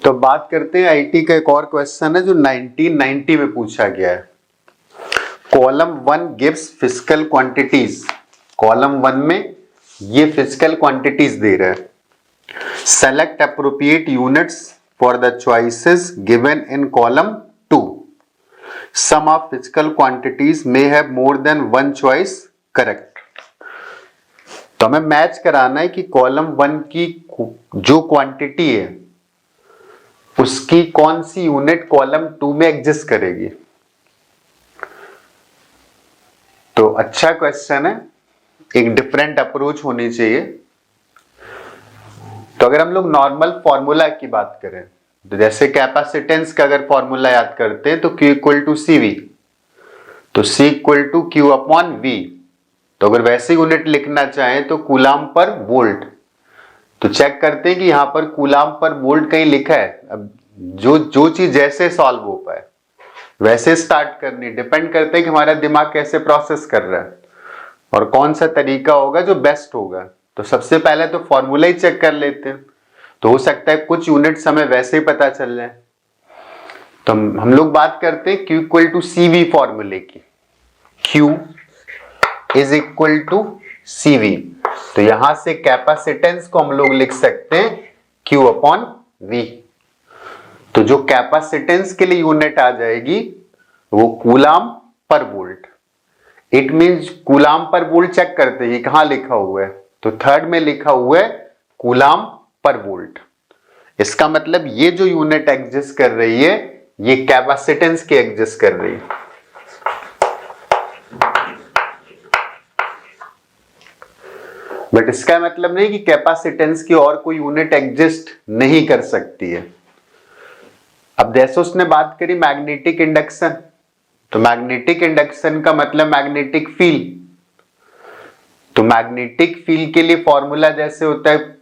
तो बात करते हैं आईटी का एक और क्वेश्चन है जो 1990 में पूछा गया है। Column 1 gives physical quantities. Column 1 में ये फिजिकल क्वांटिटीज दे रहा है। Select appropriate units for the choices given in column 2। Some of physical quantities may have more than one choice correct. तो हमें मैच कराना है कि कॉलम 1 की जो क्वांटिटी है उसकी कौन सी यूनिट कॉलम 2 में एग्जिस्ट करेगी। तो अच्छा क्वेश्चन है, एक डिफरेंट अप्रोच होनी चाहिए। तो अगर हम लोग नॉर्मल फॉर्मूला की बात करें तो जैसे कैपेसिटेंस का अगर फॉर्मूला याद करते हैं तो Q इक्वल टू CV, तो C equal to Q upon V। तो अगर वैसे यूनिट लिखना चाहें तो कूलाम पर वोल्ट। तो चेक करते हैं कि यहां पर कूलाम पर वोल्ट कहीं लिखा है। अब जो चीज जैसे सॉल्व हो पाए वैसे स्टार्ट करनी, डिपेंड करते हैं कि हमारा दिमाग कैसे प्रोसेस कर रहा है और कौन सा तरीका होगा जो बेस्ट होगा। तो सबसे पहले तो फॉर्मूला ही चेक कर लेते हैं। तो हो सकता है कुछ यूनिट्स हमें वैसे ही पता चल जाए। तो हम लोग बात करते हैं Q इक्वल टू CV फॉर्मूले की। Q is equal to CV। तो यहां से कैपेसिटेंस को हम लोग लिख सकते हैं Q अपॉन V। तो जो कैपेसिटेंस के लिए यूनिट आ जाएगी वो कूलाम पर वोल्ट। इट मींस कूलाम पर वोल्ट चेक करते हैं कहां लिखा हुआ है, तो थर्ड में लिखा हुआ है कूलाम पर वोल्ट। इसका मतलब ये जो यूनिट एग्जिस्ट कर रही है ये कैपेसिटेंस की एग्जिस्ट कर रही है। बट इसका मतलब नहीं कि कैपेसिटेंस की और कोई यूनिट एग्जिस्ट नहीं कर सकती है। अब जैसे उसने बात करी मैग्नेटिक इंडक्शन, तो मैग्नेटिक इंडक्शन का मतलब मैग्नेटिक फील्ड। तो मैग्नेटिक फील्ड के लिए फॉर्मूला जैसे होता है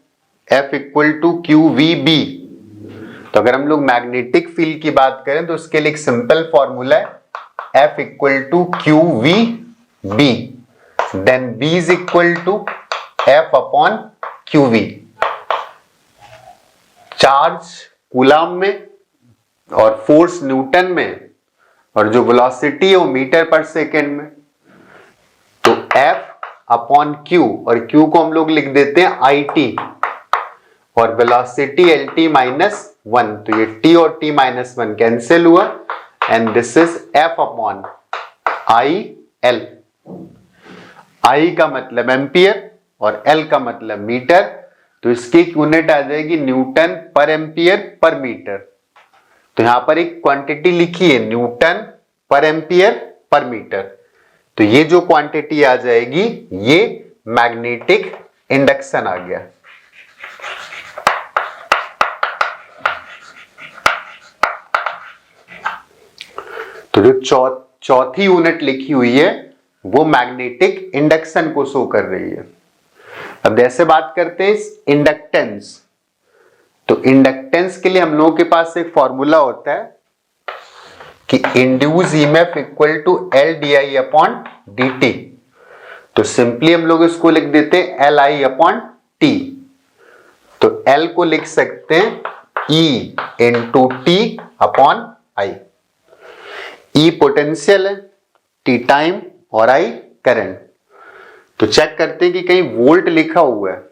F इक्वल टू QVB। तो अगर हम लोग मैग्नेटिक फील्ड की बात करें तो उसके लिए एक सिंपल फॉर्मूला है F equal to QVB, then B is equal to F upon QV। Charge coulomb में और फोर्स न्यूटन में और जो वेलोसिटी है वो मीटर पर सेकेंड में। तो F अपॉन Q, और Q को हम लोग लिख देते हैं IT, और वेलोसिटी LT माइनस 1। तो ये T और T माइनस 1 कैंसिल हुआ and this is F upon IL। I का मतलब एम्पियर और L का मतलब मीटर। तो इसकी यूनिट आ जाएगी न्यूटन पर एम्पियर पर मीटर। तो यहां पर एक क्वांटिटी लिखी है न्यूटन पर एम्पियर पर मीटर। तो ये जो क्वांटिटी आ जाएगी ये मैग्नेटिक इंडक्शन आ गया। तो जो चौथी यूनिट लिखी हुई है वो मैग्नेटिक इंडक्शन को शो कर रही है। अब जैसे बात करते हैं इंडक्टेंस, तो इंडक्टेंस के लिए हम लोगों के पास एक फॉर्मूला होता है कि induced EMF equal to L di upon dt। तो सिंपली हम लोग इसको लिख देते हैं Li अपॉन T। तो L को लिख सकते हैं E into T upon I। E potential है, T टाइम और I करंट। तो चेक करते हैं कि कहीं वोल्ट लिखा हुआ है,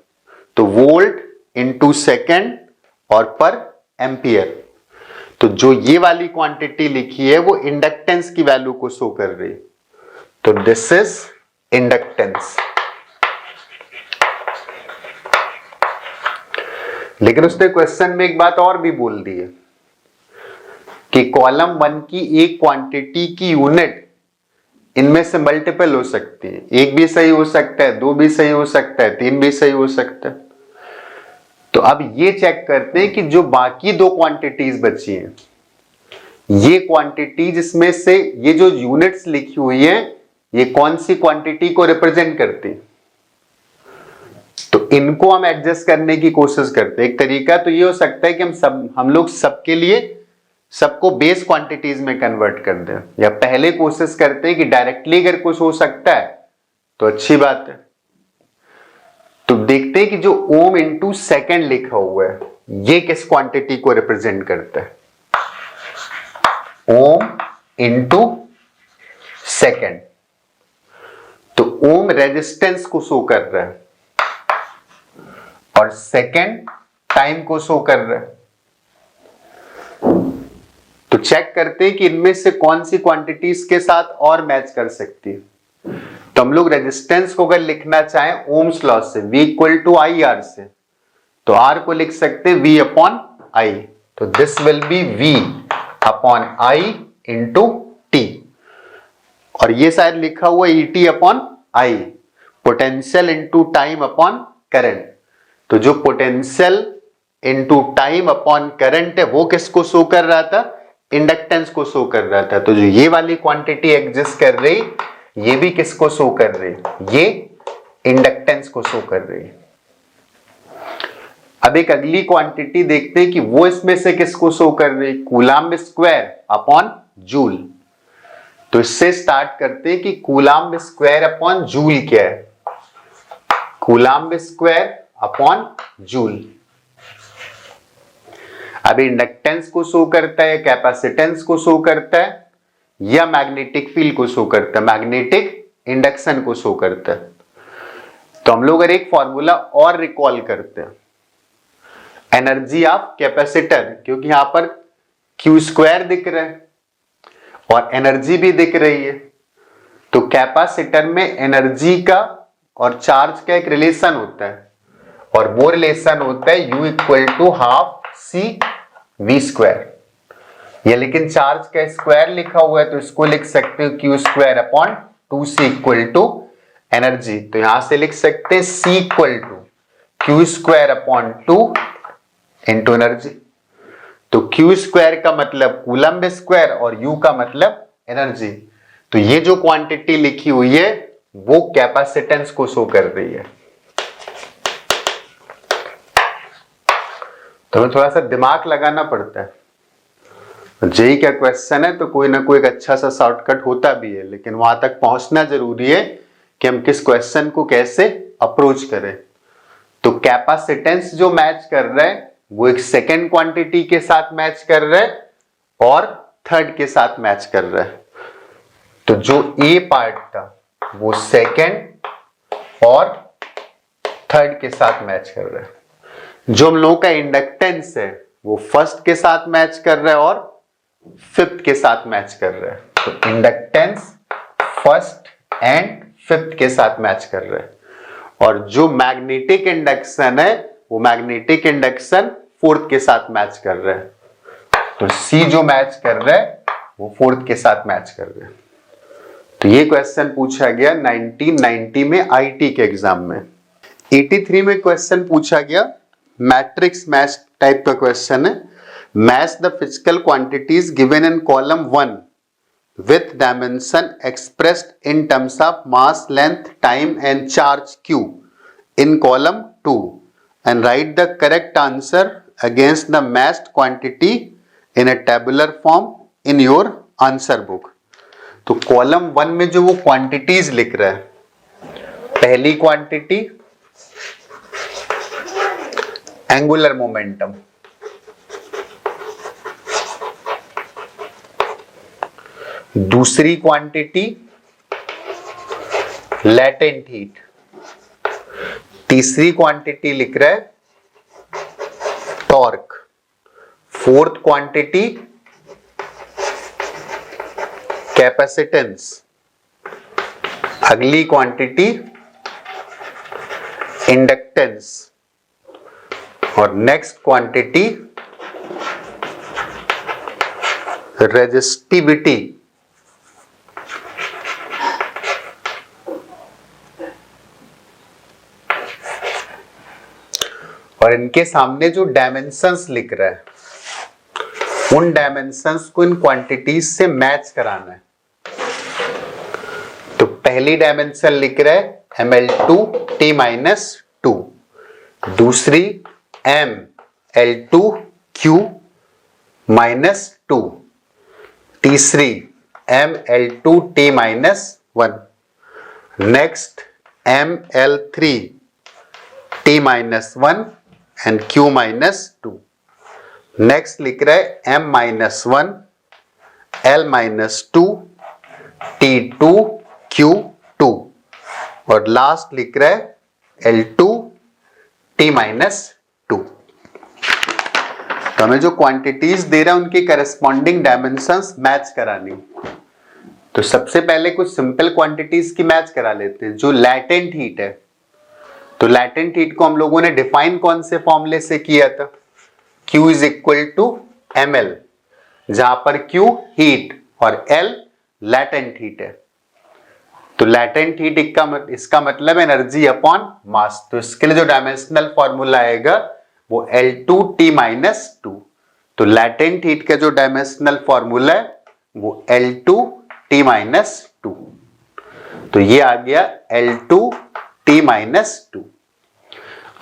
तो वोल्ट इंटू सेकेंड और पर एम्पियर। तो जो ये वाली क्वांटिटी लिखी है वो इंडक्टेंस की वैल्यू को शो कर रही है। तो दिस इज इंडक्टेंस। लेकिन उसने क्वेश्चन में एक बात और भी बोल दी है कि कॉलम 1 की एक क्वांटिटी की यूनिट इनमें से मल्टीपल हो सकती है। एक भी सही हो सकता है, दो भी सही हो सकता है, तीन भी सही हो सकता है। तो अब ये चेक करते हैं कि जो बाकी दो क्वांटिटीज बची हैं, ये क्वांटिटीज इसमें से ये जो यूनिट्स लिखी हुई है ये कौन सी क्वांटिटी को रिप्रेजेंट करती है। तो इनको हम एडजस्ट करने की कोशिश करते हैं। एक तरीका तो ये हो सकता है कि हम लोग सबके लिए सबको बेस क्वांटिटीज में कन्वर्ट कर दें, या पहले कोशिश करते हैं कि डायरेक्टली अगर कुछ हो सकता है तो अच्छी बात है। तो देखते हैं कि जो ओम इंटू सेकेंड लिखा हुआ है ये किस क्वांटिटी को रिप्रेजेंट करता है? Ohm into second. तो ओम रेजिस्टेंस को शो कर रहा है और सेकेंड टाइम को शो कर रहा है। तो चेक करते हैं कि इनमें से कौन सी क्वांटिटीज के साथ और मैच कर सकती है। तो हम लोग रेजिस्टेंस को अगर लिखना चाहें ओम्स लॉ से, V equal to I R से, तो R को लिख सकते हैं V अपॉन आई। तो this will be V upon I into T, और ये शायद लिखा हुआ ET upon I, potential into time upon current. तो जो potential into time upon current है वो किसको शो कर रहा था? इंडक्टेंस को शो कर रहा था। तो जो ये वाली क्वांटिटी एग्जिस्ट कर रही, ये भी किसको शो कर रही? ये इंडक्टेंस को शो कर रही। अब एक अगली क्वांटिटी देखते हैं कि वो इसमें से किसको शो कर रही? Coulomb square upon joule. तो इससे स्टार्ट करते हैं कि कूलाम्ब स्क्वायर अपॉन जूल क्या है? Coulomb square upon joule. अब इंडक्टेंस को शो करता है, कैपेसिटेंस को शो करता है, या मैग्नेटिक फील्ड को शो करता है, मैग्नेटिक इंडक्शन को शो करता है। तो हम लोग अगर एक फॉर्मूला और रिकॉल करते हैं, एनर्जी ऑफ कैपेसिटर, क्योंकि यहां पर क्यू स्क्वायर दिख रहा है और एनर्जी भी दिख रही है। तो कैपेसिटर में एनर्जी का और चार्ज का एक रिलेशन होता है, और वो रिलेशन होता है U equal to half C V square. ये लेकिन चार्ज का स्क्वायर लिखा हुआ है, तो इसको लिख सकते हो Q square upon 2C equal to energy. तो यहां से लिख सकते हैं C equal to Q square upon 2 into energy. तो Q स्क्वायर का मतलब कूलम्ब स्क्वायर और U का मतलब एनर्जी। तो ये जो क्वांटिटी लिखी हुई है वो कैपेसिटेंस को शो कर रही है। तो हमें थोड़ा सा दिमाग लगाना पड़ता है। जेई का क्वेश्चन है तो कोई ना कोई एक अच्छा सा शॉर्टकट होता भी है, लेकिन वहां तक पहुंचना जरूरी है कि हम किस क्वेश्चन को कैसे अप्रोच करें। तो कैपेसिटेंस जो मैच कर रहा है वो एक सेकेंड क्वांटिटी के साथ मैच कर रहा है और थर्ड के साथ मैच कर रहा है। तो जो ए पार्ट था वो सेकेंड और थर्ड के साथ मैच कर रहा है। जो हम लोगों का इंडक्टेंस है वो फर्स्ट के साथ मैच कर रहा है और फिफ्थ के साथ मैच कर रहा है। तो इंडक्टेंस फर्स्ट एंड फिफ्थ के साथ मैच कर रहा है, और जो मैग्नेटिक इंडक्शन है वो मैग्नेटिक इंडक्शन फोर्थ के साथ मैच कर रहा है। तो सी जो मैच कर रहा है वो फोर्थ के साथ मैच कर रहा है। तो ये क्वेश्चन पूछा गया 1990 में आईटी के एग्जाम में। 83 में क्वेश्चन पूछा गया, मैट्रिक्स मैच टाइप का क्वेश्चन है। Match the physical quantities given in column 1 with dimension expressed in terms of mass, length, time and charge q in column 2 and write the correct answer against the matched quantity in a tabular form in your answer book। तो column 1 में जो वो quantities लिख रहा है, पहली quantity angular momentum, दूसरी quantity latent heat, तीसरी क्वांटिटी लिख रहा है टॉर्क, फोर्थ क्वांटिटी कैपेसिटेंस, अगली क्वांटिटी इंडक्टेंस और नेक्स्ट क्वांटिटी रेजिस्टिविटी। और इनके सामने जो डायमेंशंस लिख रहा है उन डायमेंशंस को इन क्वांटिटीज से मैच कराना है। तो पहली डायमेंशन लिख रहा है ml2t माइनस 2, दूसरी ml2q माइनस 2, तीसरी ml2t minus 1, next ml3t minus 1 and q minus 2। Next लिख रहा है m-1 L-2 T2 Q2 और लास्ट लिख रहा है L2 T-2। तो हमें जो क्वांटिटीज दे रहा है उनकी करस्पॉन्डिंग डायमेंशंस मैच करानी। तो सबसे पहले कुछ सिंपल क्वांटिटीज की मैच करा लेते हैं। जो लैटेंट हीट है, तो लैटेंट हीट को हम लोगों ने डिफाइन कौन से फॉर्मूले से किया था? Q is equal to ml, जहां पर Q हीट और L लैटेंट हीट है। तो लैटेंट हीट इसका मतलब एनर्जी अपॉन मास। तो इसके लिए जो डायमेंशनल फॉर्मूला आएगा वो L2T-2। तो लैटेंट हीट का जो डायमेंशनल फॉर्मूला है वो L2T-2। तो ये आ गया L2T-2।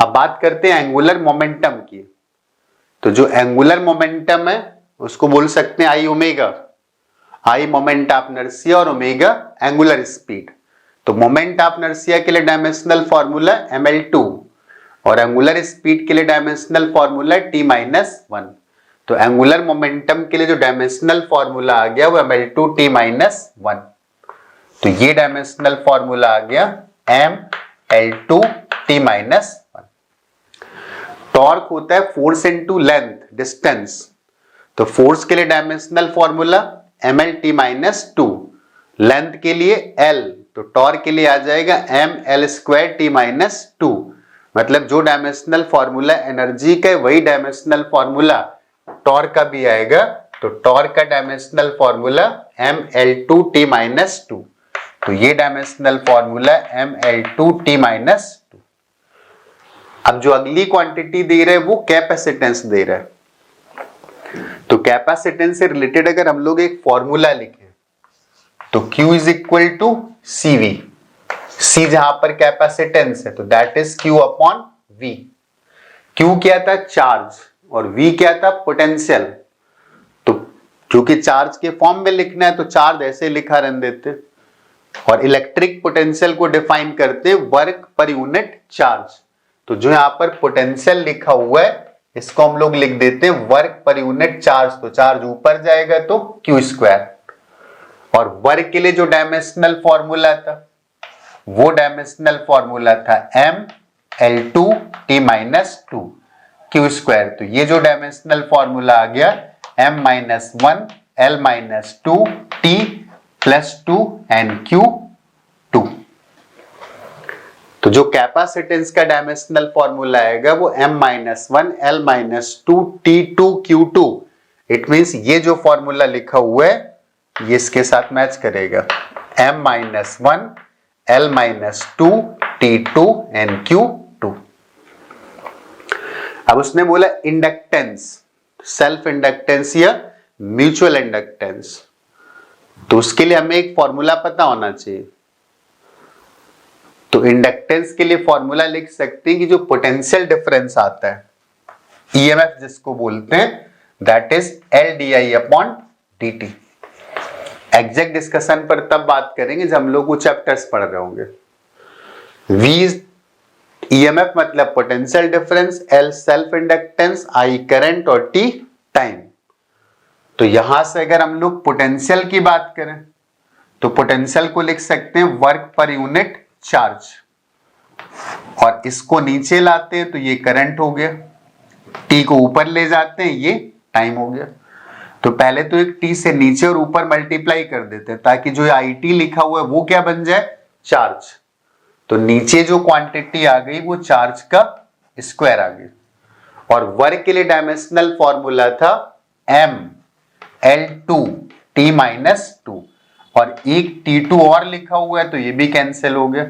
अब बात करते हैं एंगुलर मोमेंटम की। तो जो एंगुलर मोमेंटम है उसको बोल सकते हैं I omega. I moment of inertia और ओमेगा एंगुलर स्पीड। तो मोमेंट ऑफ इनर्शिया के लिए डायमेंशनल फॉर्मूला ml2 और एंगुलर स्पीड के लिए डायमेंशनल फॉर्मूला T-1। तो एंगुलर मोमेंटम के लिए जो डायमेंशनल फॉर्मूला आ गया वो ml2T-1। तो ये डायमेंशनल फॉर्मूला आ गया ml2T-1। टॉर्क होता है फोर्स इनटू लेंथ डिस्टेंस। तो फोर्स के लिए डायमेंशनल फॉर्मूला ml-2, लेंथ के लिए L, तो टॉर्क के लिए आ जाएगा ml2T-2। मतलब जो डायमेंशनल फॉर्मूला एनर्जी का वही डायमेंशनल फॉर्मूला टॉर्क का भी आएगा। तो टॉर्क का डायमेंशनल फॉर्मूला ml2T-2। तो ये डायमेंशनल फॉर्मूला ml2T-2। अब जो अगली क्वांटिटी दे रहे हैं वो कैपेसिटेंस दे रहा है। तो कैपेसिटेंस से रिलेटेड अगर हम लोग एक फॉर्मूला लिखें तो Q is equal to CV। C जहां पर कैपेसिटेंस है तो that is Q upon V। Q क्या था? चार्ज, और V क्या था? पोटेंशियल। तो क्योंकि चार्ज के फॉर्म में लिखना है तो चार्ज ऐसे लिखा रहने देते, और इलेक्ट्रिक पोटेंशियल को डिफाइन करते वर्क पर यूनिट चार्ज। तो जो यहां पर पोटेंशियल लिखा हुआ है इसको हम लोग लिख देते हैं वर्क पर यूनिट चार्ज। तो चार्ज ऊपर जाएगा तो Q²। और वर्क के लिए जो डायमेंशनल फॉर्मूला था वो डायमेंशनल फॉर्मूला था ml2T-2 Q²। तो ये जो डायमेंशनल फॉर्मूला आ गया m-1 L-2 T+2 and Q2। तो जो कैपेसिटेंस का डायमेंशनल फॉर्मूला आएगा वो m-1 L-2 T2 Q2। It means ये जो फॉर्मूला लिखा हुआ है ये इसके साथ मैच करेगा, m-1 L-2 T2 and Q2। अब उसने बोला इंडक्टेंस, सेल्फ इंडक्टेंस या म्यूचुअल इंडक्टेंस। तो उसके लिए हमें एक फॉर्मूला पता होना चाहिए। तो इंडक्टेंस के लिए फॉर्मूला लिख सकते हैं कि जो पोटेंशियल डिफरेंस आता है EMF जिसको बोलते हैं that is LdI/dt। Exact discussion पर तब बात करेंगे जब हम लोग वो चैप्टर्स पढ़ रहे होंगे। V EMF मतलब potential difference, L self inductance, I current और T टाइम। तो यहां से अगर हम लोग पोटेंशियल की बात करें तो पोटेंशियल को लिख सकते हैं वर्क पर यूनिट चार्ज, और इसको नीचे लाते हैं तो ये करंट हो गया, T को ऊपर ले जाते हैं ये टाइम हो गया। तो पहले तो एक T से नीचे और ऊपर मल्टीप्लाई कर देते हैं ताकि जो IT लिखा हुआ है वो क्या बन जाए? चार्ज। तो नीचे जो क्वांटिटी आ गई वो चार्ज का स्क्वायर आ गई। और वर्क के लिए डायमेंशनल फॉर्मूला था ml2T-2, और एक T2 और लिखा हुआ है तो ये भी कैंसिल हो गया।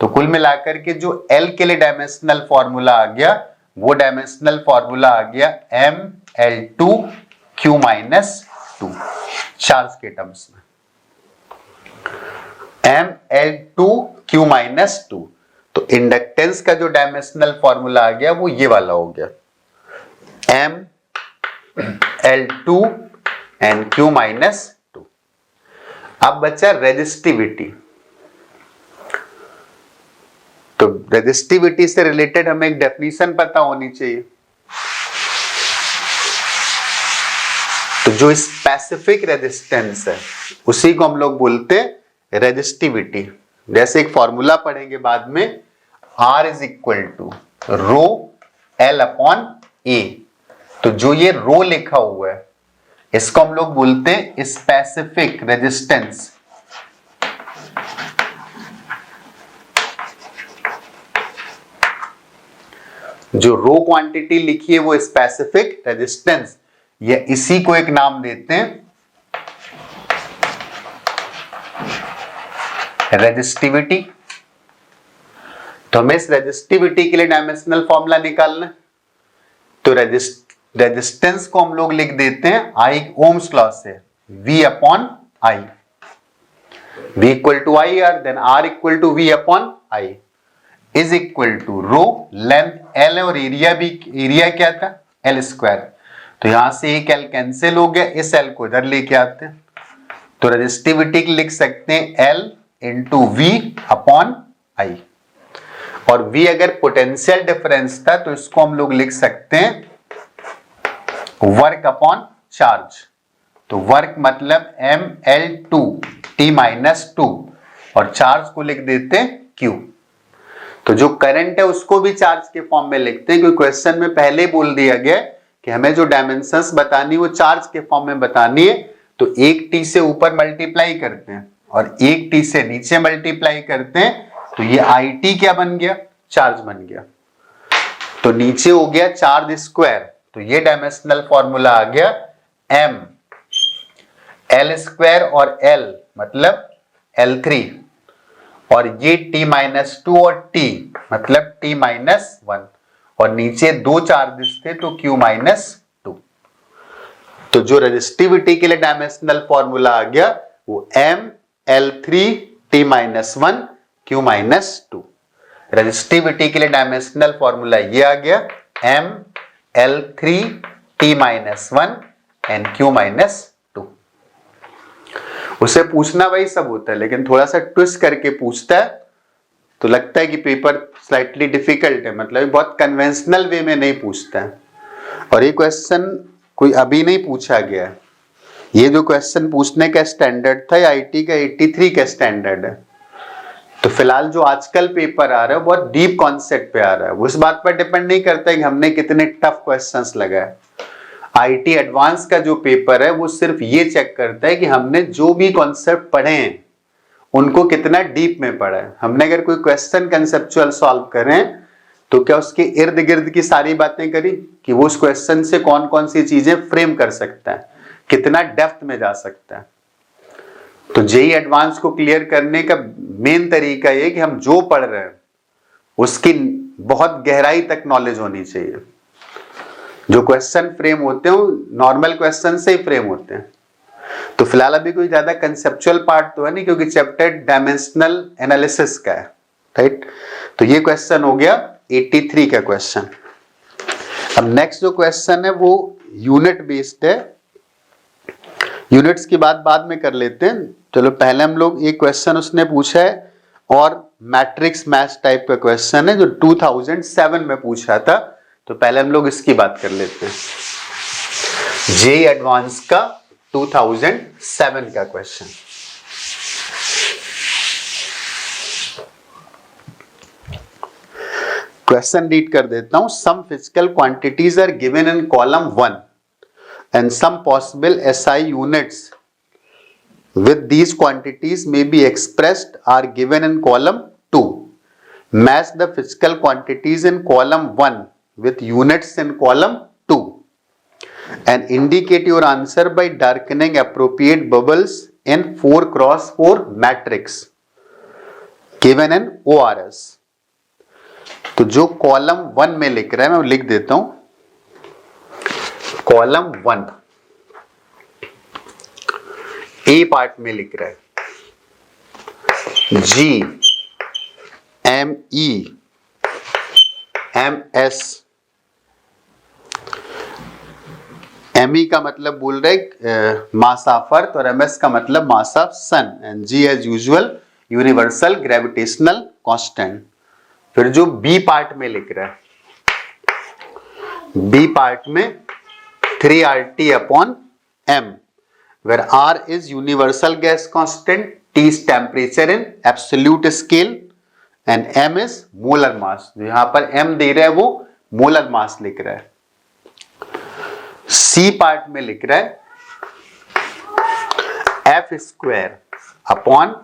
तो कुल मिलाकर के जो L के लिए डायमेंशनल फॉर्मूला आ गया वो डायमेंशनल फॉर्मूला आ गया ml2Q-2 चार्ज के टर्म्स में, ml2Q-2। तो इंडक्टेंस का जो डायमेंशनल फॉर्मूला आ गया वो ये वाला हो गया ml2 and Q-2। अब बचा रेजिस्टिविटी। तो रेजिस्टिविटी से रिलेटेड हमें एक डेफिनेशन पता होनी चाहिए। तो जो स्पेसिफिक रेजिस्टेंस है उसी को हम लोग बोलते हैं रेजिस्टिविटी। जैसे एक फॉर्मूला पढ़ेंगे बाद में, R is equal to rho L upon A। तो जो ये रो लिखा हुआ है इसको हम लोग बोलते हैं स्पेसिफिक रेजिस्टेंस। जो रो क्वांटिटी लिखी है वो स्पेसिफिक रेजिस्टेंस, या इसी को एक नाम देते हैं रेजिस्टिविटी। तो हमें इस रेजिस्टिविटी के लिए डायमेंशनल फॉर्मूला निकालना है। तो रेजिस्टेंस को हम लोग लिख देते हैं आई ओम्स लॉ से, V upon I. V equal to I R, then R equal to V upon I is equal to rho length L है और एरिया भी, एरिया क्या था L स्क्वायर। तो यहां से एक L कैंसिल हो गया, इस L को इधर लेके आते हैं। तो रेजिस्टिविटी लिख सकते हैं L इंटू V अपॉन आई। और V अगर पोटेंशियल डिफरेंस था तो इसको हम लोग लिख सकते हैं वर्क अपॉन चार्ज। तो वर्क मतलब ML2T माइनस 2 और चार्ज को लिख देते हैं Q। तो जो करंट है उसको भी चार्ज के फॉर्म में लिखते हैं, क्योंकि क्वेश्चन में पहले बोल दिया गया कि हमें जो डायमेंशंस बतानी वो चार्ज के फॉर्म में बतानी है। तो एक T से ऊपर मल्टीप्लाई करते हैं और एक T से नीचे मल्टीप्लाई करते हैं, तो ये IT क्या बन गया, चार्ज बन गया। तो नीचे हो गया चार्ज स्क्वायर, तो ये डायमेंशनल फॉर्मूला आ गया M L स्क्वायर और L मतलब L3, और ये T माइनस 2 और T मतलब T माइनस 1, और नीचे दो चार्जेस थे तो Q माइनस 2। तो जो रेजिस्टिविटी के लिए डायमेंशनल फॉर्मूला आ गया वो M L3 T minus 1 Q minus 2। Resistivity के लिए डायमेंशनल फॉर्मूला ये आ गया M L3 T minus 1 and Q minus 2। उसे पूछना वही सब होता है, लेकिन थोड़ा सा ट्विस्ट करके पूछता है तो लगता है कि पेपर स्लाइटली डिफिकल्ट है, मतलब बहुत कन्वेंशनल वे में नहीं पूछता है। और ये क्वेश्चन कोई अभी नहीं पूछा गया है, ये जो क्वेश्चन पूछने का स्टैंडर्ड था आईटी का 83 का स्टैंडर्ड है। तो फिलहाल जो आजकल पेपर आ रहा है बहुत डीप कॉन्सेप्ट पे आ रहा है, वो इस बात पर डिपेंड नहीं करता है कि हमने कितने टफ क्वेश्चंस लगाए। आईटी एडवांस का जो पेपर है वो सिर्फ ये चेक करता है कि हमने जो भी कॉन्सेप्ट पढ़े हैं उनको कितना डीप में पढ़ा है। हमने अगर कोई क्वेश्चन कंसेप्चुअल सॉल्व करें तो क्या उसके इर्द गिर्द की सारी बातें करी कि वो उस क्वेश्चन से कौन कौन सी चीजें फ्रेम कर सकता है, कितना डेप्थ में जा सकता है। तो जेई एडवांस को क्लियर करने का मेन तरीका ये कि हम जो पढ़ रहे हैं उसकी बहुत गहराई तक नॉलेज होनी चाहिए। जो क्वेश्चन फ्रेम होते हैं वो नॉर्मल क्वेश्चन से ही फ्रेम होते हैं। तो फिलहाल अभी कोई ज्यादा कंसेप्चुअल पार्ट तो है नहीं, क्योंकि चैप्टर डायमेंशनल एनालिसिस का है, राइट। तो ये क्वेश्चन हो गया 83 का क्वेश्चन। अब नेक्स्ट जो क्वेश्चन है वो यूनिट बेस्ड है, यूनिट्स की बात बाद में कर लेते हैं। चलो पहले हम लोग एक क्वेश्चन उसने पूछा है और मैट्रिक्स मैच टाइप का क्वेश्चन है जो 2007 में पूछा था, तो पहले हम लोग इसकी बात कर लेते हैं। जेईई एडवांस का 2007 का क्वेश्चन। क्वेश्चन रीड कर देता हूं। Some physical quantities are given in column 1 and some possible SI units with these quantities may be expressed are given in column 2. Match the physical quantities in column 1 with units in column 2 and indicate your answer by darkening appropriate bubbles in 4x4 matrix given in ORS. तो जो column 1 में लिख रहा है मैं लिख देता हूं। कॉलम 1 ए पार्ट में लिख रहा है G M E M S। ME का मतलब बोल रहे मास ऑफ अर्थ और MS का मतलब mass of sun and G as usual universal gravitational constant. फिर जो B पार्ट में लिख रहा है, B पार्ट में 3RT upon m, where r is universal gas constant, T is temperature in absolute scale and m is molar mass. जो यहां पर m दे रहा है वो मोलर मास लिख रहा है. सी पार्ट में लिख रहा है F square upon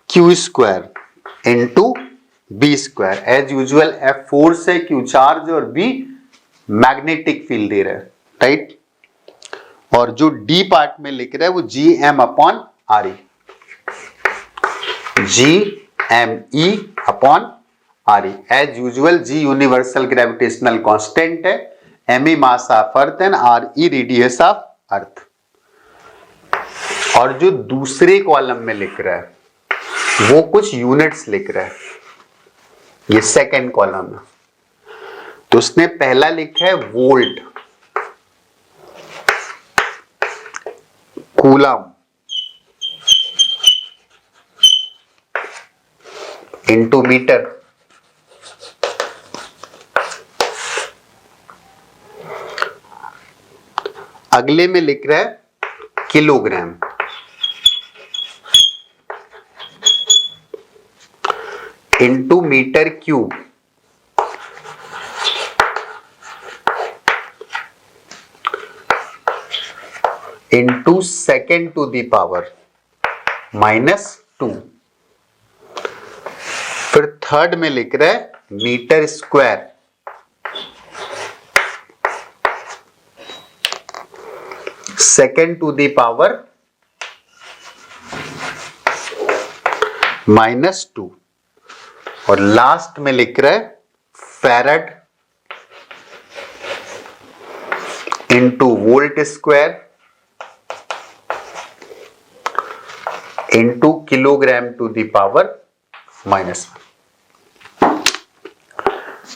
Q square into B square. As usual F force है, क्यू चार्ज और बी मैग्नेटिक फील्ड दे रहा है, राइट. और जो डी पार्ट में लिख रहा है वो G M upon R E, G M E upon R E. As usual G universal gravitational constant है, M E mass of earth and R E radius of earth. और जो दूसरे कॉलम में लिख रहा है वो कुछ यूनिट्स लिख रहा है, ये सेकंड कॉलम है. तो उसने पहला लिखा है वोल्ट, कूलम इंटू मीटर. अगले में लिख रहा है kilogram into metre cube into second to the power -2. फिर थर्ड में लिख रहा है metre square second to the power -2. और लास्ट में लिख रहा है farad into volt square into kilogram to the power -1.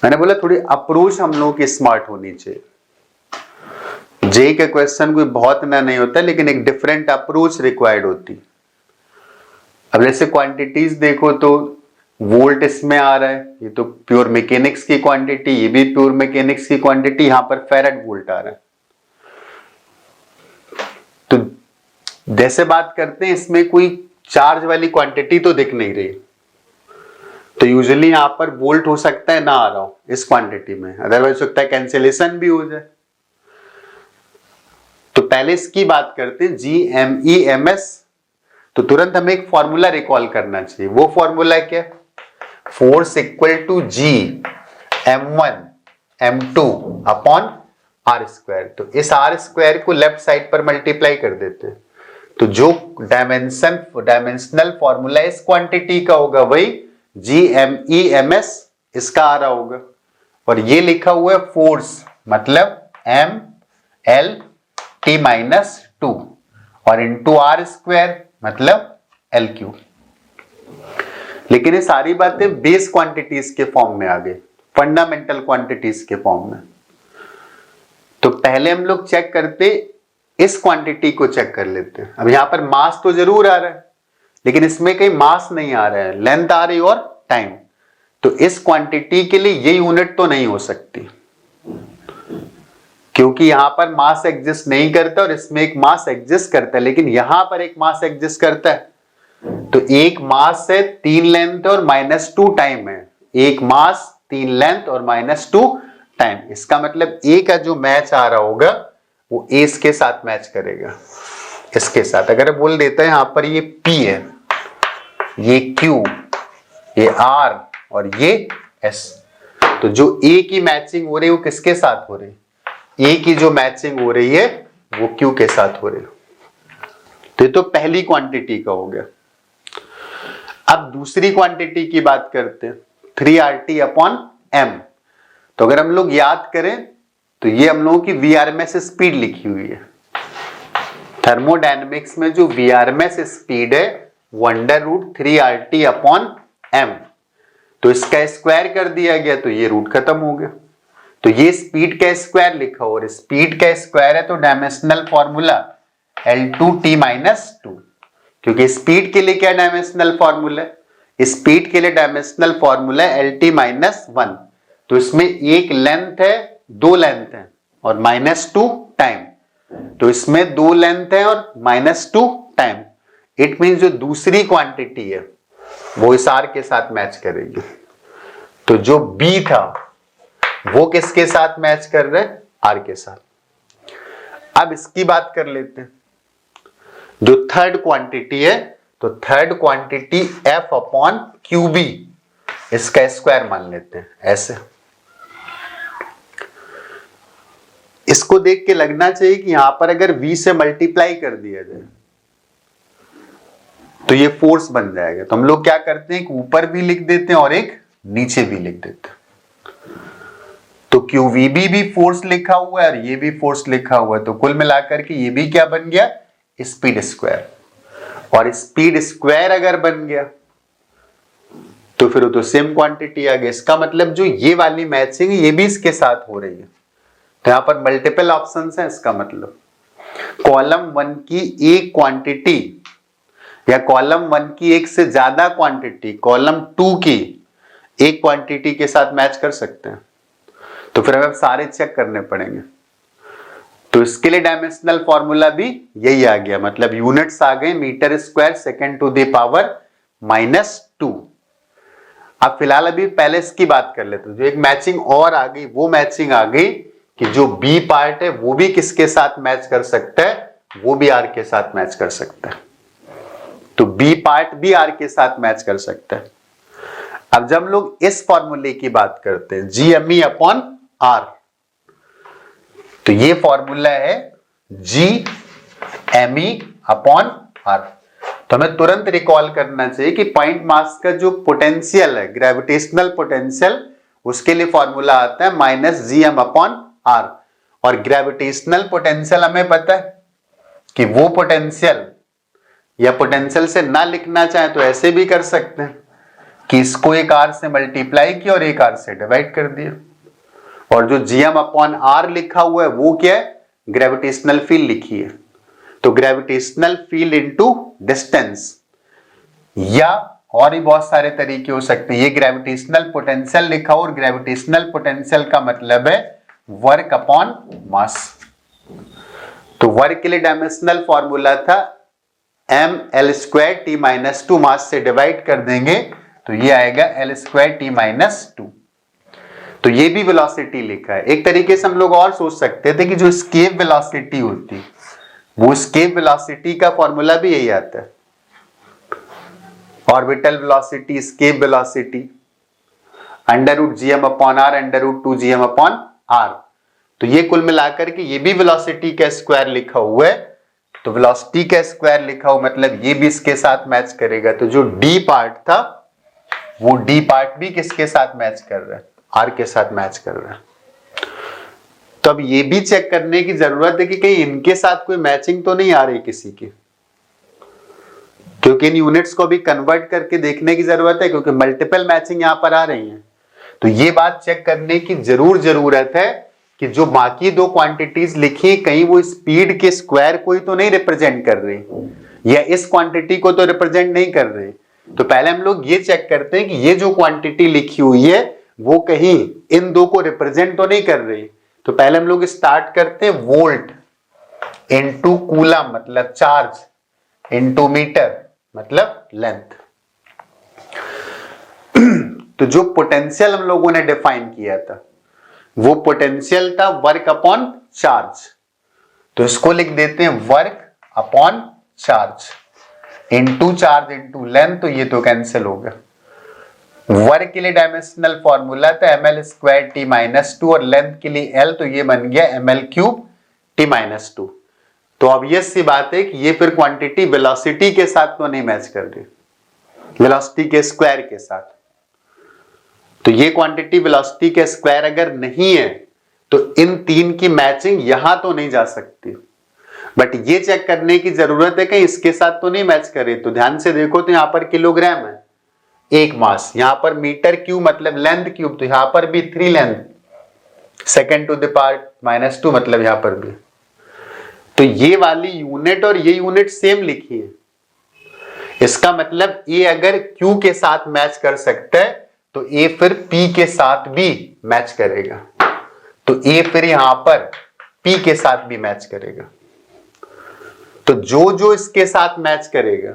मैंने बोला थोड़ी अप्रोच हम लोगों की स्मार्ट होनी चाहिए. जे के क्वेश्चन कोई बहुत ना नहीं होता लेकिन एक डिफरेंट अप्रोच रिक्वायर्ड होती. अब जैसे क्वांटिटीज देखो तो वोल्ट इसमें आ रहा है, ये तो प्योर मैकेनिक्स की क्वांटिटी, ये भी प्योर मैकेनिक्स की क्वांटिटी, यहां पर फैराड वोल्ट आ रहा है. तो जैसे बात करते हैं इसमें कोई चार्ज वाली क्वांटिटी तो दिख नहीं रही, तो यूजुअली यहां पर वोल्ट हो सकता है ना आ रहा हो इस क्वांटिटी में, अदरवाइज हो सकता है कैंसिलेशन भी हो जाए. तो पहले इसकी बात करते हैं G M E M S. तो तुरंत हमें एक फॉर्मूला रिकॉल करना चाहिए. वो फॉर्मूला क्या? Force equal to G m1 m2 upon R square. तो इस आर स्क्वायर को लेफ्ट साइड पर मल्टीप्लाई कर देते हैं. तो जो डायमेंशनल फॉर्मूला इस क्वांटिटी का होगा वही G M E M S इसका आ रहा होगा. और ये लिखा हुआ है फोर्स, मतलब एम एल टी -2 और इंटू आर स्क्वायर मतलब एल क्यू. लेकिन ये सारी बातें बेस क्वांटिटीज के फॉर्म में आ गई, फंडामेंटल क्वांटिटीज के फॉर्म में. तो पहले हम लोग चेक करते, इस क्वांटिटी को चेक कर लेते हैं. अब यहां पर मास तो जरूर आ रहा है लेकिन इसमें कहीं मास नहीं आ रहा है, लेंथ आ रही और टाइम. तो इस क्वांटिटी के लिए ये यूनिट तो नहीं हो सकती क्योंकि यहां पर मास एग्जिस्ट नहीं करता और इसमें एक मास एग्जिस्ट करता है, लेकिन यहां पर एक मास एग्जिस्ट करता है. तो एक मास है 3 लेंथ और -2 टाइम है. एक मास 3 लेंथ और -2 टाइम. इसका मतलब ए का जो मैच आ रहा होगा वो ए इसके साथ मैच करेगा, इसके साथ. अगर बोल देता है यहां पर ये P है, ये Q, ये R और ये S, तो जो ए की मैचिंग हो रही है वो किसके साथ हो रही है? ए की जो मैचिंग हो रही है वो क्यू के साथ हो रही है. तो ये तो पहली क्वांटिटी का हो गया. अब दूसरी क्वांटिटी की बात करते हैं, 3RT अपॉन m. तो अगर हम लोग याद करें तो ये हम लोगों की VRMS स्पीड लिखी हुई है. थर्मोडायनेमिक्स में जो VRMS स्पीड है वो √3RT अपॉन m. तो इसका स्क्वायर कर दिया गया तो ये रूट खत्म हो गया. तो ये स्पीड का स्क्वायर लिखा, और स्पीड का स्क्वायर है तो डायमेंशनल फॉर्मूला L2T -2. क्योंकि स्पीड के लिए क्या डायमेंशनल फॉर्मूला है? स्पीड के लिए डायमेंशनल फॉर्मूला है LT -1. तो इसमें एक लेंथ है, 2 लेंथ है और -2 टाइम. तो इसमें 2 लेंथ है और -2 टाइम, इट मीन जो दूसरी क्वांटिटी है वो इस R के साथ मैच करेगी। तो जो B था वो किसके साथ मैच कर रहे हैं? R के साथ। अब इसकी बात कर लेते हैं, जो थर्ड क्वांटिटी है, तो third quantity F upon QB, इसका स्क्वायर मान लेते हैं ऐसे। इसको देख के लगना चाहिए कि यहां पर अगर V से मल्टीप्लाई कर दिया जाए तो ये फोर्स बन जाएगा। तो हम लोग क्या करते हैं, एक ऊपर भी लिख देते हैं और एक नीचे भी लिख देते हैं। तो QVB भी फोर्स लिखा हुआ है और ये भी फोर्स लिखा हुआ है, तो कुल मिलाकर के ये भी क्या बन गया? Speed square. और स्पीड स्क्वायर अगर बन गया तो फिर वो तो सेम क्वांटिटी आ गई। इसका मतलब जो ये वाली मैचिंग ये भी इसके साथ हो रही है। तो यहां पर मल्टीपल ऑप्शंस हैं, इसका मतलब कॉलम 1 की एक क्वांटिटी या कॉलम 1 की एक से ज्यादा क्वांटिटी कॉलम 2 की एक क्वांटिटी के साथ मैच कर सकते हैं। तो फिर हमें सारे चेक करने पड़ेंगे। तो इसके लिए डायमेंशनल फॉर्मूला भी यही आ गया, मतलब यूनिट्स आ गए metre square second to the power -2। अब फिलहाल अभी पहले इसकी बात कर लेते हैं। जो एक मैचिंग और आ गई, वो मैचिंग आ गई कि जो बी पार्ट है वो भी किसके साथ मैच कर सकता है? वो भी आर के साथ मैच कर सकता है। तो बी पार्ट भी आर के साथ मैच कर सकता है। अब जब हम लोग इस फॉर्मूले की बात करते हैं GME अपॉन आर, तो ये फॉर्मूला है GME अपॉन आर। तो हमें तुरंत रिकॉल करना चाहिए कि पॉइंट मास का जो पोटेंशियल है, ग्रेविटेशनल पोटेंशियल, उसके लिए फॉर्मूला आता है -GM अपॉन आर। और ग्रेविटेशनल पोटेंशियल हमें पता है कि वो पोटेंशियल, या पोटेंशियल से ना लिखना चाहे तो ऐसे भी कर सकते हैं कि इसको एक आर से मल्टीप्लाई किया और एक आर से डिवाइड कर दिया। और जो GM अपॉन आर लिखा हुआ है वो क्या है? ग्रेविटेशनल फील्ड लिखी है। तो ग्रेविटेशनल फील्ड इनटू डिस्टेंस, या और भी बहुत सारे तरीके हो सकते हैं। ये ग्रेविटेशनल पोटेंशियल लिखा हो और ग्रेविटेशनल पोटेंशियल का मतलब है वर्क अपॉन मास। तो वर्क के लिए डायमेंशनल फॉर्मूला था mL² T-2, मास से डिवाइड कर देंगे तो ये आएगा L² T-2। तो ये भी वेलोसिटी लिखा है। एक तरीके से हम लोग और सोच सकते थे कि जो एस्केप वेलोसिटी होती, वो एस्केप वेलोसिटी का फॉर्मूला भी यही आता है, orbital velocity, escape velocity, √GM upon R, √2GM upon R. तो ये कुल मिलाकर के ये भी वेलोसिटी का स्क्वायर लिखा हुआ है। तो वेलोसिटी का स्क्वायर लिखा हुआ मतलब ये भी इसके साथ मैच करेगा। तो जो डी पार्ट था वो डी पार्ट भी किसके साथ मैच कर रहा है? आर के साथ मैच कर रहा है। तो अब ये भी चेक करने की जरूरत है कि कहीं इनके साथ कोई मैचिंग तो नहीं आ रही किसी की, क्योंकि इन यूनिट्स को भी कन्वर्ट करके देखने की जरूरत है, क्योंकि मल्टीपल मैचिंग यहां पर आ रही है। तो ये बात चेक करने की जरूरत है कि जो बाकी दो क्वांटिटीज लिखी कहीं वो स्पीड के स्क्वायर को ही तो नहीं रिप्रेजेंट कर रही, या इस क्वांटिटी को तो रिप्रेजेंट नहीं कर रही। तो पहले हम लोग ये चेक करते हैं कि ये जो क्वांटिटी लिखी हुई है वो कहीं इन दो को रिप्रेजेंट तो नहीं कर रही। तो पहले हम लोग स्टार्ट करते हैं वोल्ट इनटू कूलम मतलब चार्ज, इनटू मीटर मतलब लेंथ। तो जो पोटेंशियल हम लोगों ने डिफाइन किया था वो पोटेंशियल था वर्क अपॉन चार्ज। तो इसको लिख देते हैं work upon charge into charge into length. तो ये तो कैंसिल हो गया। वर्क के लिए डायमेंशनल फॉर्मूला था mL² T-2 और लेंथ के लिए L, तो ये बन गया mL³ T-2। तो ऑब्वियस सी बात है कि ये फिर क्वांटिटी वेलोसिटी के साथ तो नहीं मैच कर रही, वेलोसिटी के स्क्वायर के साथ। तो ये क्वांटिटी वेलोसिटी के स्क्वायर अगर नहीं है तो इन तीन की मैचिंग यहां तो नहीं जा सकती। बट ये चेक करने की जरूरत है कि इसके साथ तो नहीं मैच करे। तो ध्यान से देखो तो यहां पर किलोग्राम है एक मास, यहां पर मीटर क्यूब मतलब लेंथ क्यूब, तो यहां पर भी 3 length second to the power -2 मतलब यहां पर भी। तो ये वाली यूनिट और ये यूनिट सेम लिखी है। इसका मतलब ए अगर क्यू के साथ मैच कर सकता है तो ए फिर पी के साथ भी मैच करेगा। तो ए फिर यहां पर पी के साथ भी मैच करेगा। तो जो जो इसके साथ मैच करेगा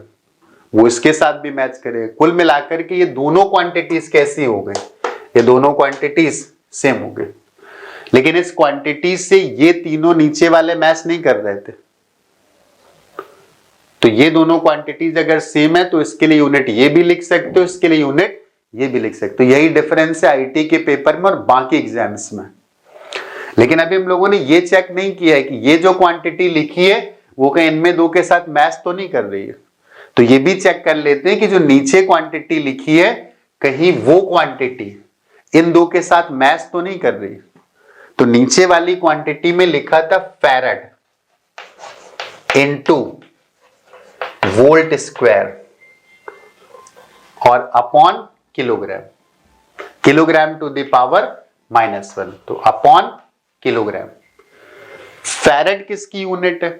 वो इसके साथ भी मैच करेगा। कुल मिलाकर के ये दोनों क्वांटिटीज कैसी हो गई, ये दोनों क्वांटिटीज सेम हो गई। लेकिन इस क्वांटिटी से ये तीनों नीचे वाले मैच नहीं कर रहे थे, तो ये दोनों क्वांटिटीज अगर सेम है तो इसके लिए यूनिट ये भी लिख सकते हो, इसके लिए यूनिट ये भी लिख सकते हो। यही डिफरेंस है आईटी के पेपर में और बाकी एग्जाम्स में। लेकिन अभी हम लोगों ने ये चेक नहीं किया है कि ये जो क्वांटिटी लिखी है वो कहीं इनमें दो के साथ मैच तो नहीं कर रही है। तो ये भी चेक कर लेते हैं कि जो नीचे क्वांटिटी लिखी है कहीं वो क्वांटिटी इन दो के साथ मैच तो नहीं कर रही। तो नीचे वाली क्वांटिटी में लिखा था फैराड इनटू वोल्ट स्क्वायर और upon kilogram, kilogram to the power -1, तो अपॉन किलोग्राम। फैराड किसकी यूनिट है?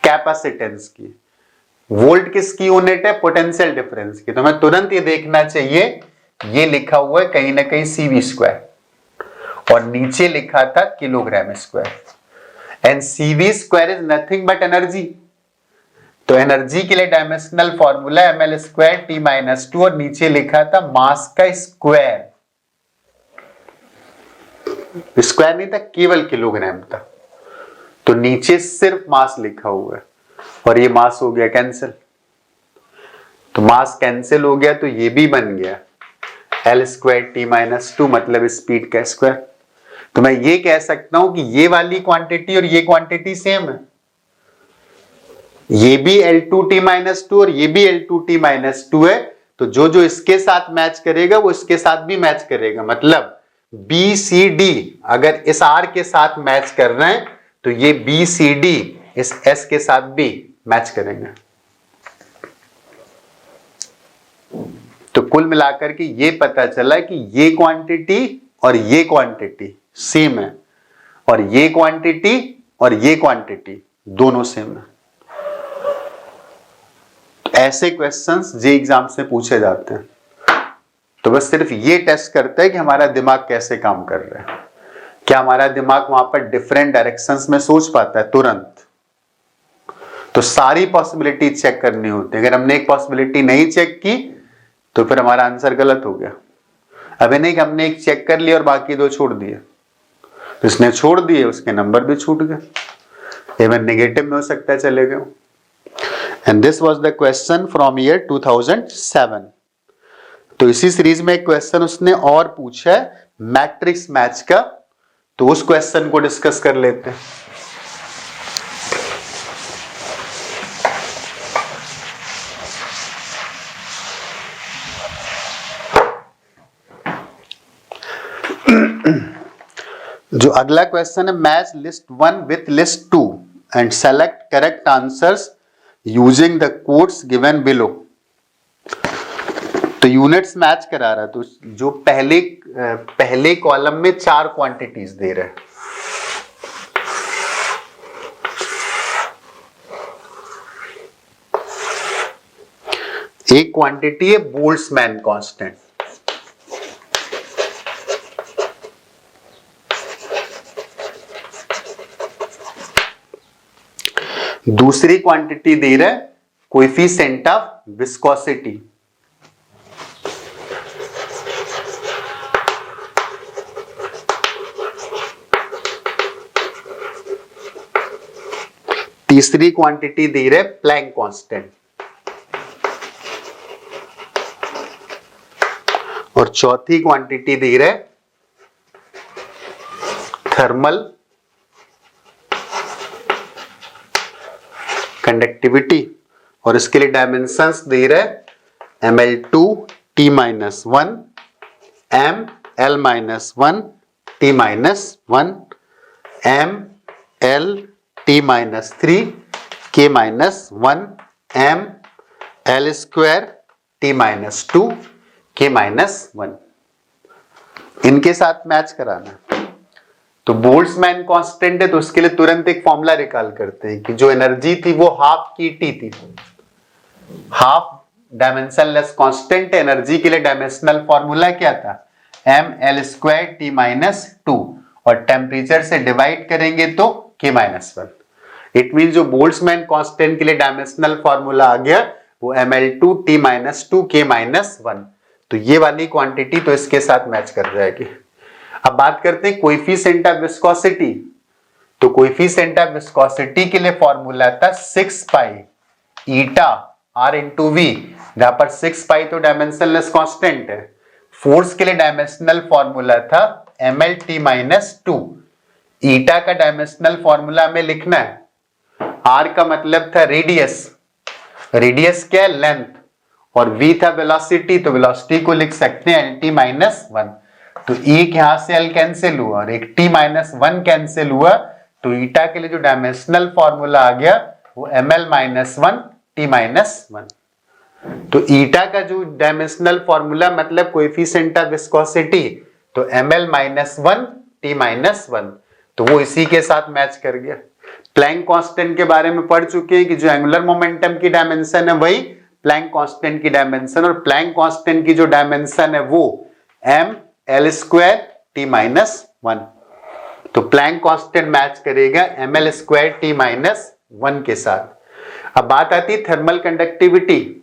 कैपेसिटेंस की। वोल्ट किसकी यूनिट है? पोटेंशियल डिफरेंस की। तो हमें तुरंत ये देखना चाहिए ये लिखा हुआ है कहीं ना कहीं CV स्क्वायर और नीचे लिखा था kilogram square. And CV square is nothing but energy. तो एनर्जी के लिए dimensional formula ml square T-2 और नीचे लिखा था मास का स्क्वायर। स्क्वायर नहीं था, केवल किलोग्राम था। तो नीचे सिर्फ मास लिखा हुआ है और ये मास हो गया कैंसिल। तो मास कैंसिल हो गया तो ये भी बन गया L स्क्वायर T-2 मतलब स्पीड का स्क्वायर। तो मैं ये कह सकता हूं कि ये वाली क्वांटिटी और ये क्वांटिटी सेम है। ये भी L2T-2 और ये भी L2T-2 है। तो जो जो इसके साथ मैच करेगा वो इसके साथ भी मैच करेगा। मतलब BCD अगर इस R के साथ मैच कर रहे हैं तो ये BCD इस S के साथ भी मैच करेंगे। तो कुल मिलाकर के ये पता चला कि ये क्वांटिटी और ये क्वांटिटी सेम है और ये क्वांटिटी और ये क्वांटिटी दोनों सेम है। ऐसे क्वेश्चंस जे एग्जाम से पूछे जाते हैं। तो बस सिर्फ ये टेस्ट करता है कि हमारा दिमाग कैसे काम कर रहा है, क्या हमारा दिमाग वहां पर डिफरेंट डायरेक्शंस में सोच पाता है तुरंत। तो सारी पॉसिबिलिटी चेक करनी होती है। अगर हमने एक पॉसिबिलिटी नहीं चेक की तो फिर हमारा आंसर गलत हो गया। अभी नहीं कि हमने एक चेक कर लिया और बाकी दो छोड़ दिए, तो इसने छोड़ दिए उसके नंबर भी छूट गए, इवन नेगेटिव में हो सकता है चले गए। And this was the question from year 2007। तो इसी सीरीज में एक क्वेश्चन उसने और पूछा है मैट्रिक्स मैच का, तो उस क्वेश्चन को डिस्कस कर लेते हैं। जो अगला क्वेश्चन है match list 1 with list 2 and select correct answers using the codes given below. तो यूनिट्स मैच करा रहा है। तो जो पहले कॉलम में 4 क्वांटिटीज दे रहे हैं। एक क्वांटिटी है बोल्ट्जमैन कांस्टेंट, दूसरी क्वांटिटी दे रहा है कोएफिशिएंट ऑफ विस्कोसिटी, तीसरी क्वांटिटी दे रहा है प्लैंक कांस्टेंट और चौथी क्वांटिटी दे रहा है थर्मल कंडक्टिविटी और इसके लिए डायमेंशंस दे रहा है ml2T-1, ml-1 T-1, ml-T-3 K-1, ml² T-2 K-1। इनके साथ मैच कराना है। तो बोल्ट्जमैन कांस्टेंट है तो उसके लिए तुरंत एक फॉर्मूला निकाल करते हैं कि जो एनर्जी थी वो हाफ की टी थी। हाफ डायमेंशनलेस कांस्टेंट एनर्जी के लिए डायमेंशनल फॉर्मूला क्या था? ml² T-2 और टेम्परेचर से डिवाइड करेंगे तो K-1। इट मीन जो बोल्ट्जमैन कांस्टेंट के लिए डायमेंशनल फॉर्मूला आ गया वो ml2t-2k-1। तो ये वाली क्वांटिटी तो इसके साथ मैच कर जाएगी। अब बात करते हैं कोएफिशिएंट ऑफ विस्कोसिटी। तो कोएफिशिएंट ऑफ विस्कोसिटी के लिए फॉर्मूला था 6 पाई ईटा r इंटू वी, जहां पर 6 पाई तो डायमेंशनलेस कांस्टेंट है। फोर्स के लिए डायमेंशनल फॉर्मूला था mlt-2। ईटा का डायमेंशनल फॉर्मूला हमें लिखना है। r का मतलब था रेडियस, रेडियस क्या है लेंथ, और v था वेलोसिटी, तो वेलोसिटी को लिख सकते हैं lt-1। तो एक यहां से l कैंसिल हुआ और एक t-1 कैंसिल हुआ, तो ईटा के लिए जो डायमेंशनल फॉर्मूला आ गया वो ml-1 t-1। तो ईटा का जो डायमेंशनल फॉर्मूला मतलब कोएफिशिएंट ऑफ विस्कोसिटी, तो ml-1 t-1, तो वो इसी के साथ मैच कर गया। प्लैंक कांस्टेंट के बारे में पढ़ चुके हैं कि जो एंगुलर मोमेंटम की डायमेंशन है वही प्लैंक कांस्टेंट की डायमेंशन, और प्लैंक कांस्टेंट की जो डायमेंशन है वो ml² t-1। तो प्लैंक कांस्टेंट मैच करेगा ml² t-1 के साथ। अब बात आती है थर्मल कंडक्टिविटी।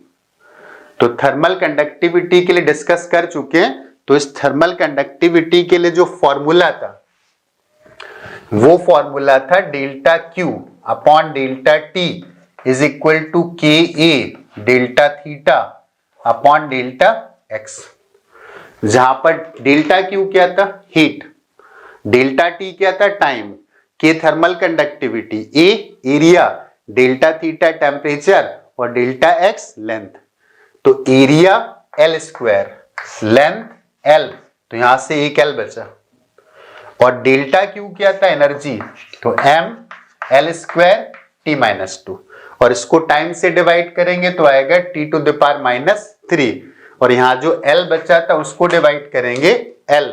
तो थर्मल कंडक्टिविटी के लिए डिस्कस कर चुके हैं। तो इस थर्मल कंडक्टिविटी के लिए जो फॉर्मूला था वो फॉर्मूला था delta Q upon delta T is equal to KA delta theta upon delta X, जहां पर डेल्टा Q क्या था हीट, डेल्टा T क्या था time, K thermal conductivity, A area, delta theta temperature और डेल्टा X लेंथ। तो area L², length L, तो यहां से एक L बचा, और डेल्टा Q क्या था एनर्जी, तो ml² t-2, और इसको टाइम से डिवाइड करेंगे तो आएगा t⁻⁻3, और यहां जो L बचा था उसको डिवाइड करेंगे L,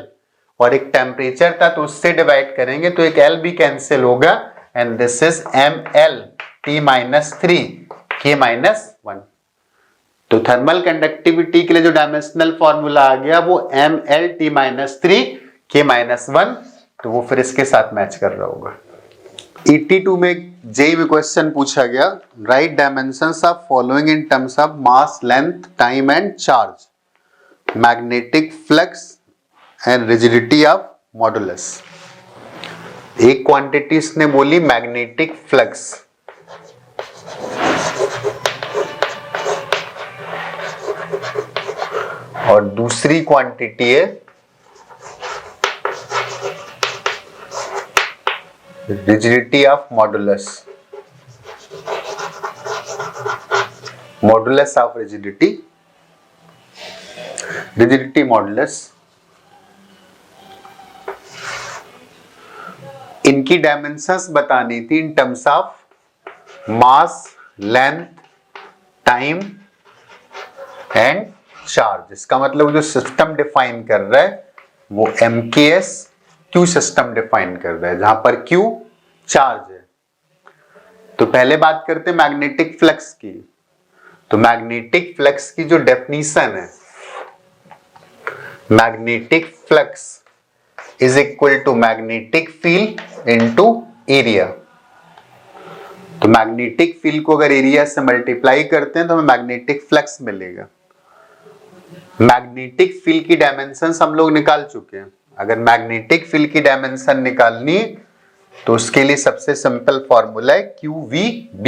और एक टेम्परेचर था तो उससे डिवाइड करेंगे तो एक L भी कैंसिल होगा, and this is ml-t-3 k-1। तो थर्मल कंडक्टिविटी के लिए जो डायमेंशनल फॉर्मूला आ गया वो ml-t-3 k-1, तो वो फिर इसके साथ मैच कर रहा होगा। 82 में जेई में क्वेश्चन पूछा गया, right dimensions of following in terms of mass, length, time and charge, magnetic flux and rigidity of modulus. एक क्वांटिटी इसने बोली मैग्नेटिक फ्लक्स, और दूसरी क्वांटिटी है rigidity of modulus, modulus of rigidity, rigidity modulus. इनकी dimensions बतानी थी in terms of mass, length, time and charge. इसका मतलब जो सिस्टम डिफाइन कर रहा है वो MKS Q सिस्टम डिफाइन कर रहा है, जहां पर Q चार्ज है। तो पहले बात करते हैं मैग्नेटिक फ्लक्स की। तो मैग्नेटिक फ्लक्स की जो डेफिनेशन है, magnetic flux is equal to magnetic field into area. तो मैग्नेटिक फील्ड को अगर एरिया से मल्टीप्लाई करते हैं तो हमें मैग्नेटिक फ्लक्स मिलेगा। मैग्नेटिक फील्ड की डायमेंशंस हम लोग निकाल चुके हैं। अगर मैग्नेटिक फील्ड की डायमेंशन निकालनी तो उसके लिए सबसे सिंपल फॉर्मूला है QVB।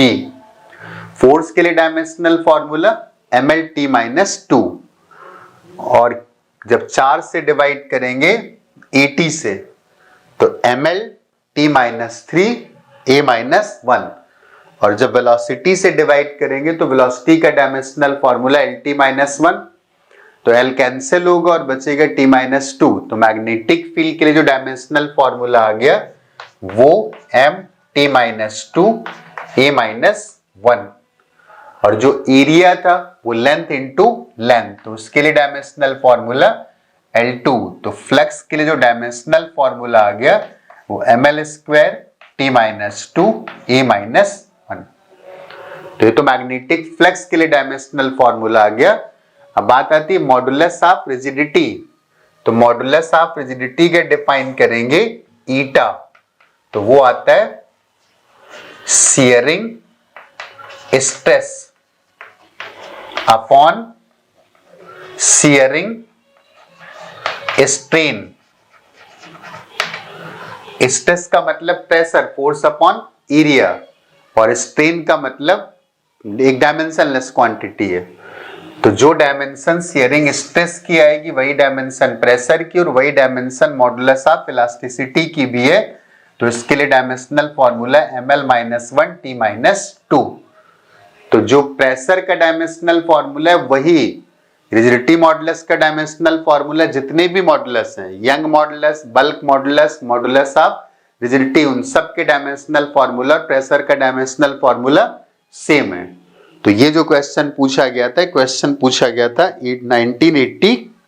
फोर्स के लिए डायमेंशनल फॉर्मूला mlt-2, और जब 4 से डिवाइड करेंगे 80 से तो ml-t-3 a-1, और जब वेलोसिटी से डिवाइड करेंगे तो वेलोसिटी का डायमेंशनल फॉर्मूला lt-1, तो L कैंसिल होगा और बचेगा t-2। तो मैग्नेटिक फील्ड के लिए जो डायमेंशनल फॉर्मूला आ गया वो mt-2 a-1, और जो एरिया था वो लेंथ इनटू लेंथ, तो उसके लिए डायमेंशनल फॉर्मूला L2। तो फ्लक्स के लिए जो डायमेंशनल फॉर्मूला आ गया वो ml² t-2 a-1। तो ये तो मैग्नेटिक फ्लक्स के लिए डायमेंशनल फॉर्मूला आ गया। अब बात आती है मॉडुलस ऑफ रिजिडिटी। तो मॉडुलस ऑफ रिजिडिटी के डिफाइन करेंगे ईटा, तो वो आता है shearing stress upon shearing strain. Stress का मतलब प्रेशर, फोर्स अपॉन एरिया, और स्ट्रेन का मतलब एक डायमेंशनलेस क्वांटिटी है। तो जो डायमेंशन शियरिंग स्ट्रेस की आएगी वही डायमेंशन प्रेशर की और वही डायमेंशन मॉडुलस ऑफ इलास्टिसिटी की भी है। तो इसके लिए डायमेंशनल फॉर्मूला ml-1 t-2। तो जो प्रेशर का डायमेंशनल फॉर्मूला है वही रिजिडिटी मॉडुलस का डायमेंशनल फॉर्मूला, जितने भी मॉडुलस हैं, young modulus, bulk modulus, modulus of rigidity, उन सब के डायमेंशनल फॉर्मूला और प्रेशर का डायमेंशनल फॉर्मूला सेम है। तो ये जो क्वेश्चन पूछा गया था, क्वेश्चन पूछा गया था 1980